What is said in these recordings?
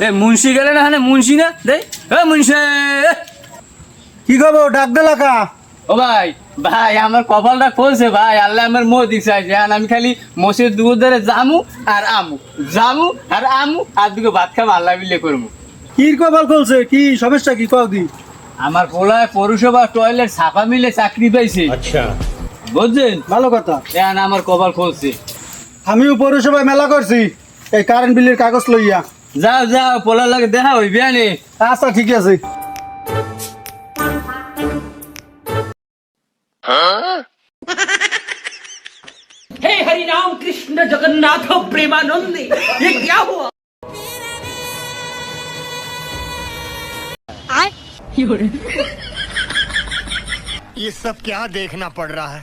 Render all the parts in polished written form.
এ মুন্সি গেলে না হানে মুন্সি না দেই এ মুন্সি কি খবর ডাক দিলা কা? ও ভাই ভাই আমার কপালটা খুলছে ভাই আল্লাহ আমার মো দিছে আমি খালি মোষের দুধ ধরে জামু আর আমু আর দুটো ভাত খাবো আল্লাহ মিলে করবো। কি কপাল খুলছে? কি সমস্যা কি কও দি? আমার পোলায় পৌরসভা টয়লেট ছাপা মিলে চাকরি পাইছে। আচ্ছা বুঝছেন? ভালো কথা। এখন আমার কপাল খুলছে। আমিও পৌরসভায় মেলা করছি এই কারেন্ট বিলের কাগজ লইয়া। যাও যাও পোলার লাগে দেখা হইবে আনে। আচ্ছা ঠিক আছে। हे हरि राम कृष्ण जगन्नाथ प्रेमानंदी ये क्या हुआ? ये सब क्या देखना पड़ रहा है?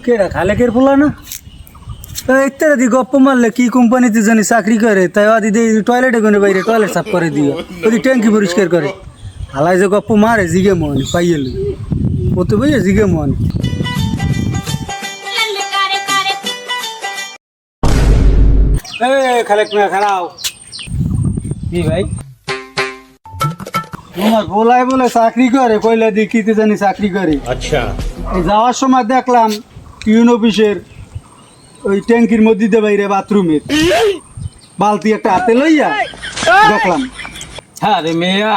কেরা খালেকের পোলা না? একটা দি গপ্প মারলে কি কোম্পানিতে জানি চাকরি করে তাই আদি টয়লেটে কোনে বাইরে টয়লেট সাফ করে দিও ওদি ট্যাঙ্কি পরিষ্কার করে হালাই যে গপ্প মারে জিগে মন পাইয়েল ও তো ভাইয়া জিগে মন। খালেক মিয়া খারাও কি ভাই? তোমার বলাই বলে চাকরি করে কইলা দি কিতে জানি চাকরি করে। अच्छा এই যাওয়ার সময় দেখলাম ইউন অফিসের ওই ট্যাঙ্কির মধ্যে দিয়ে বাইরে বাথরুমের বালতি একটা হাতে লইয়া দেখলাম। হ্যাঁ রে মেয়া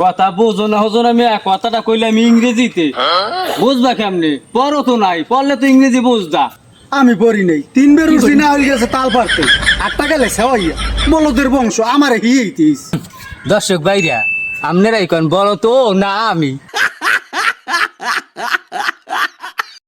কথা বুঝো না হজো না মেয়া কথাটা কইলে আমি ইংরেজিতে বুঝবা কেমনে? পড়ো তো নাই, পড়লে তো ইংরেজি বুঝদা। আমি পড়ি নাই, 3 বের উঠছি না হয়ে গেছে তাল পারতে 8 টাকা লেছে হইয়া বলদের বংশ আমার হিয়েইতিস। দর্শক ভাইরা আপনারাই কোন বলো তো না আমি